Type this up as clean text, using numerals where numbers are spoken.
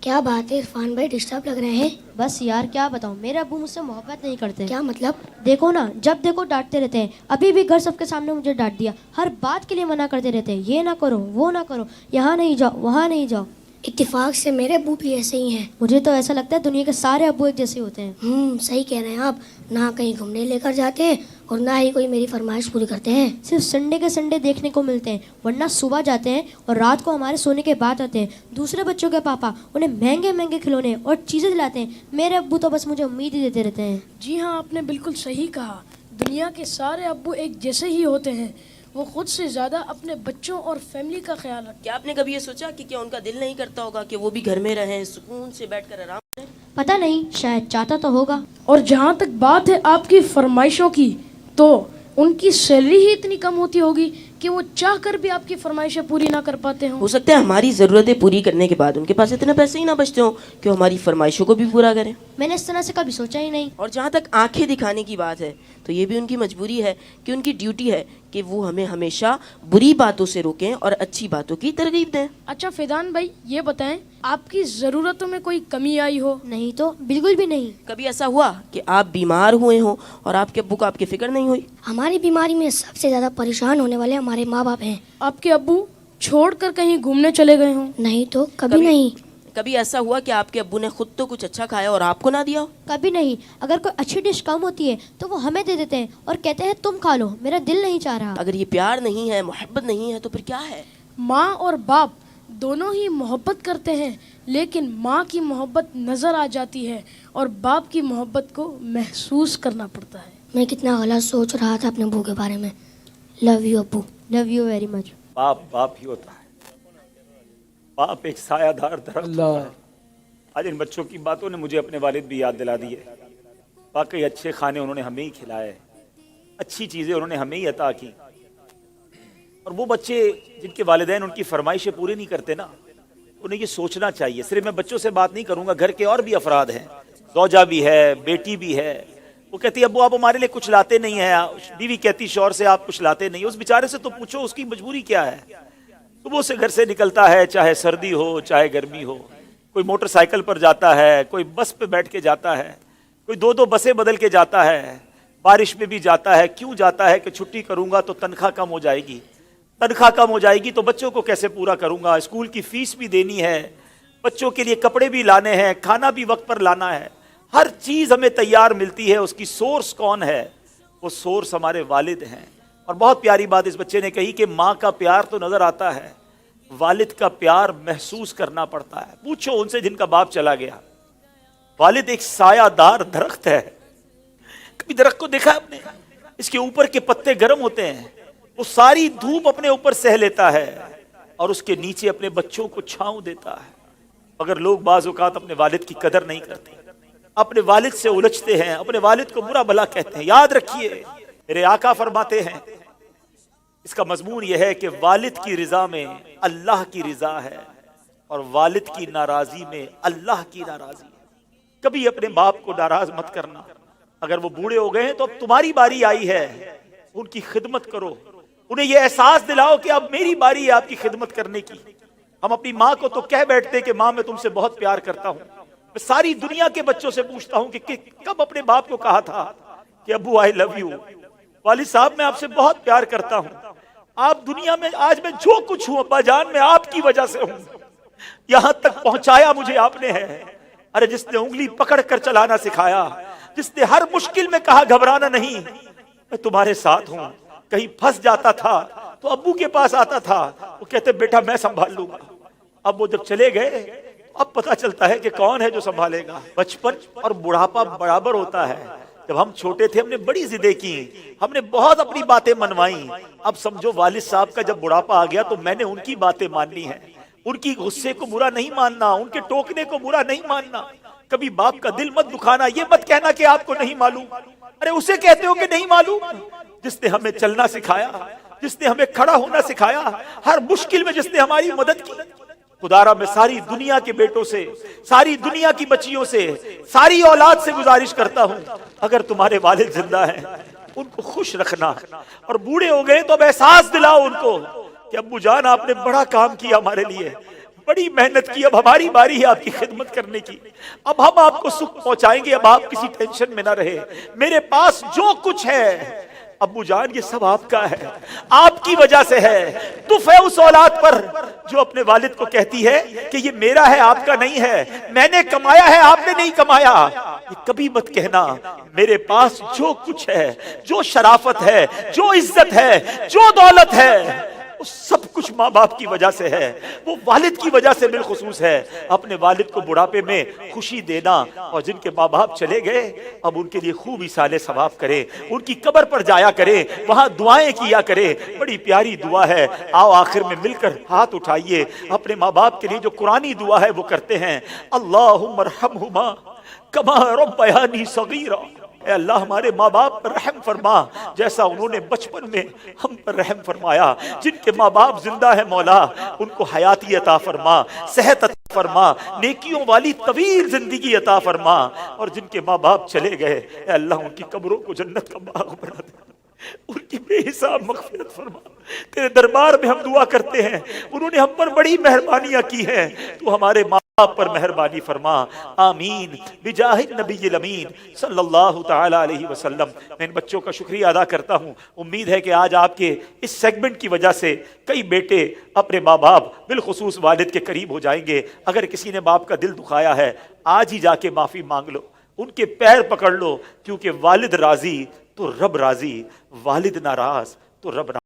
کیا بات ہے عرفان بھائی، ڈسٹرب لگ رہے ہیں؟ بس یار کیا بتاؤں، میرے ابو مجھ سے محبت نہیں کرتے. کیا مطلب؟ دیکھو نا، جب دیکھو ڈانٹتے رہتے ہیں. ابھی بھی گھر سب کے سامنے مجھے ڈانٹ دیا. ہر بات کے لیے منع کرتے رہتے ہیں، یہ نہ کرو وہ نہ کرو، یہاں نہیں جاؤ وہاں نہیں جاؤ. اتفاق سے میرے ابو بھی ایسے ہی ہیں. مجھے تو ایسا لگتا ہے دنیا کے سارے ابو ایک جیسے ہوتے ہیں. صحیح کہہ رہے ہیں آپ. نہ کہیں گھومنے لے کر جاتے ہیں اور نہ ہی کوئی میری فرمائش پوری کرتے ہیں. صرف سنڈے کے سنڈے دیکھنے کو ملتے ہیں، ورنہ صبح جاتے ہیں اور رات کو ہمارے سونے کے بعد آتے ہیں. دوسرے بچوں کے پاپا انہیں مہنگے مہنگے کھلونے اور چیزیں دلاتے ہیں. میرے ابو تو بس مجھے امید ہی دیتے رہتے ہیں. جی ہاں، آپ نے بالکل صحیح کہا. دنیا کے سارے ابو ایک جیسے ہی ہوتے ہیں. وہ خود سے زیادہ اپنے بچوں اور فیملی کا خیال رکھتے ہیں. کیا آپ نے کبھی یہ سوچا کہ کیا ان کا دل نہیں کرتا ہوگا کہ وہ بھی گھر میں رہیں، سکون سے بیٹھ کر آرام کریں؟ پتہ نہیں، شاید چاہتا تو ہوگا. اور جہاں تک بات ہے آپ کی فرمائشوں کی، تو ان کی سیلری ہی اتنی کم ہوتی ہوگی کہ وہ چاہ کر بھی آپ کی فرمائشیں پوری نہ کر پاتے ہوں. ہو سکتا ہے ہماری ضرورتیں پوری کرنے کے بعد ان کے پاس اتنے پیسے ہی نہ بچتے ہوں کہ وہ ہماری فرمائشوں کو بھی پورا کریں. میں نے اس طرح سے کبھی سوچا ہی نہیں. اور جہاں تک آنکھیں دکھانے کی بات ہے تو یہ بھی ان کی مجبوری ہے کہ ان کی ڈیوٹی ہے کہ وہ ہمیں ہمیشہ بری باتوں سے روکیں اور اچھی باتوں کی ترغیب دیں. اچھا فیضان بھائی، یہ بتائیں آپ کی ضرورتوں میں کوئی کمی آئی ہو؟ نہیں تو بالکل بھی نہیں. کبھی ایسا ہوا کہ آپ بیمار ہوئے ہوں اور آپ کے ابو کو آپ کی فکر نہیں ہوئی؟ ہماری بیماری میں سب سے زیادہ پریشان ہونے والے ہمارے ماں باپ ہیں. آپ کے ابو چھوڑ کر کہیں گھومنے چلے گئے ہوں؟ نہیں تو کبھی نہیں. کبھی ایسا ہوا کہ آپ کے ابو نے خود تو کچھ اچھا کھایا اور آپ کو نہ دیا ہو؟ کبھی نہیں. اگر کوئی اچھی ڈش کم ہوتی ہے تو وہ ہمیں دے دیتے ہیں اور کہتے ہیں تم کھا لو، میرا دل نہیں چاہ رہا. اگر یہ پیار نہیں ہے، محبت نہیں ہے، تو پھر کیا ہے؟ ماں اور باپ دونوں ہی محبت کرتے ہیں، لیکن ماں کی محبت نظر آ جاتی ہے اور باپ کی محبت کو محسوس کرنا پڑتا ہے. میں کتنا غلط سوچ رہا تھا اپنے ابو کے بارے میں. لو یو ابو. Love you very much. باپ ہی ہوتا ہے. باپ ایک سایہ دار درخت ہوتا ہے. آج ان بچوں کی باتوں نے مجھے اپنے والد بھی یاد دلا دی ہے. واقعی اچھے کھانے انہوں نے ہمیں ہی کھلائے، اچھی چیزیں انہوں نے ہمیں ہی عطا کی. اور وہ بچے جن کے والدین ان کی فرمائشیں پوری نہیں کرتے نا، انہیں یہ سوچنا چاہیے. صرف میں بچوں سے بات نہیں کروں گا، گھر کے اور بھی افراد ہیں، زوجہ بھی ہے، بیٹی بھی ہے. وہ کہتی ہے ابو آپ ہمارے لیے کچھ لاتے نہیں ہیں. بیوی کہتی شوہر سے آپ کچھ لاتے نہیں. اس بیچارے سے تو پوچھو اس کی مجبوری کیا ہے. صبح سے گھر سے نکلتا ہے، چاہے سردی ہو چاہے گرمی ہو. کوئی موٹر سائیکل پر جاتا ہے، کوئی بس پہ بیٹھ کے جاتا ہے، کوئی دو بسیں بدل کے جاتا ہے، بارش میں بھی جاتا ہے. کیوں جاتا ہے؟ کہ چھٹی کروں گا تو تنخواہ کم ہو جائے گی. تنخواہ کم ہو جائے گی تو بچوں کو کیسے پورا کروں گا؟ اسکول کی فیس بھی دینی ہے، بچوں کے لیے کپڑے بھی لانے ہیں، کھانا بھی وقت پر لانا ہے. ہر چیز ہمیں تیار ملتی ہے. اس کی سورس کون ہے؟ وہ سورس ہمارے والد ہیں. اور بہت پیاری بات اس بچے نے کہی کہ ماں کا پیار تو نظر آتا ہے، والد کا پیار محسوس کرنا پڑتا ہے. پوچھو ان سے جن کا باپ چلا گیا. والد ایک سایہ دار درخت ہے. کبھی درخت کو دیکھا آپ نے؟ اس کے اوپر کے پتے گرم ہوتے ہیں، وہ ساری دھوپ اپنے اوپر سہ لیتا ہے اور اس کے نیچے اپنے بچوں کو چھاؤں دیتا ہے. مگر لوگ بعض اوقات اپنے والد کی قدر نہیں کرتے، اپنے والد سے الجھتے ہیں، اپنے والد کو برا بھلا کہتے ہیں. یاد رکھیے میرے آقا فرماتے ہیں، اس کا مضمون یہ ہے کہ والد کی رضا میں اللہ کی رضا ہے اور والد کی ناراضی میں اللہ کی ناراضی ہے. کبھی اپنے باپ کو ناراض مت کرنا. اگر وہ بوڑھے ہو گئے ہیں تو اب تمہاری باری آئی ہے، ان کی خدمت کرو. انہیں یہ احساس دلاؤ کہ اب میری باری ہے آپ کی خدمت کرنے کی. ہم اپنی ماں کو تو کہہ بیٹھتے کہ ماں میں تم سے بہت پیار کرتا ہوں. میں ساری دنیا کے بچوں سے پوچھتا ہوں کہ کب اپنے باپ کو کہا تھا کہ ابو آئی لو یو، والد صاحب میں آپ سے بہت پیار کرتا ہوں. آپ دنیا میں آج میں جو کچھ ہوں ابا جان میں آپ کی وجہ سے ہوں. یہاں تک پہنچایا مجھے آپ نے ہے. ارے جس نے انگلی پکڑ کر چلانا سکھایا، جس نے ہر مشکل میں کہا گھبرانا نہیں، میں تمہارے ساتھ ہوں. کہیں پھنس جاتا تھا تو ابو کے پاس آتا تھا، وہ کہتے بیٹا میں سنبھال لوں گا. اب وہ جب چلے گئے اب پتا چلتا ہے کہ کون ہے جو سنبھالے گا. بچپن اور بڑھاپا برابر ہوتا ہے. جب ہم چھوٹے تھے ہم نے بڑی ضدیں کی، ہم نے بہت اپنی باتیں منوائیں. اب سمجھو والد صاحب کا جب بڑھاپا آ گیا تو میں نے ان کی باتیں ماننی ہیں. ان کی غصے کو برا نہیں ماننا، ان کے ٹوکنے کو برا نہیں ماننا. کبھی باپ کا دل مت دکھانا. یہ مت کہنا کہ آپ کو نہیں معلوم. ارے اسے کہتے ہو کہ نہیں معلوم جس نے ہمیں چلنا سکھایا، جس نے ہمیں کھڑا ہونا سکھایا، ہر مشکل میں جس نے ہماری مدد کی. خدارا میں ساری دنیا کے بیٹوں سے، ساری دنیا کی بچیوں سے، ساری اولاد سے گزارش کرتا ہوں اگر تمہارے والد زندہ ہیں ان کو خوش رکھنا. اور بوڑھے ہو گئے تو اب احساس دلاؤ ان کو کہ ابو جان آپ نے بڑا کام کیا ہمارے لیے، بڑی محنت کی، اب ہماری باری ہے آپ کی خدمت کرنے کی، اب ہم آپ کو سکھ پہنچائیں گے، اب آپ کسی ٹینشن میں نہ رہے، میرے پاس جو کچھ ہے ابو جان یہ سب آپ کا ہے، آپ کی وجہ سے ہے۔ دف ہے اس اولاد پر جو اپنے والد کو کہتی ہے کہ یہ میرا ہے آپ کا نہیں ہے، میں نے کمایا ہے آپ نے نہیں کمایا۔ یہ کبھی مت کہنا میرے پاس جو کچھ ہے، جو شرافت ہے، جو عزت ہے، جو دولت ہے، وہ سب کچھ ماں باپ کی وجہ سے ہے، وہ والد کی وجہ سے بالخصوص ہے۔ اپنے والد کو بڑھاپے میں خوشی دینا، اور جن کے ماں باپ چلے گئے اب ان کے لیے خوب ایصال ثواب کرے، ان کی قبر پر جایا کرے، وہاں دعائیں کیا کرے، بڑی پیاری دعا ہے۔ آؤ آخر میں مل کر ہاتھ اٹھائیے، اپنے ماں باپ کے لیے جو قرآنی دعا ہے وہ کرتے ہیں۔ اللہم ارحمہما کما ربیانی صغیرا، اے اللہ ہمارے ماں باپ پر رحم فرما جیسا انہوں نے بچپن میں ہم پر رحم فرمایا۔ جن کے ماں باپ زندہ ہے مولا ان کو حیاتی عطا فرما، صحت عطا فرما، نیکیوں والی طویل زندگی عطا فرما، اور جن کے ماں باپ چلے گئے اے اللہ ان کی قبروں کو جنت کا باغ بنا دے، ان کی بے حساب مغفرت فرما۔ تیرے دربار میں ہم دعا کرتے ہیں، انہوں نے ہم پر بڑی مہربانیاں کی ہیں، تو ہمارے ماں باپ پر مہربانی فرما، آمین بجاہ النبی الامین صلی اللہ تعالی علیہ وسلم۔ میں ان بچوں کا شکریہ ادا کرتا ہوں، امید ہے کہ آج آپ کے اس سیگمنٹ کی وجہ سے کئی بیٹے اپنے ماں باپ بالخصوص والد کے قریب ہو جائیں گے۔ اگر کسی نے باپ کا دل دکھایا ہے آج ہی جا کے معافی مانگ لو، ان کے پیر پکڑ لو، کیونکہ والد راضی تو رب راضی، والد ناراض تو رب ناراض۔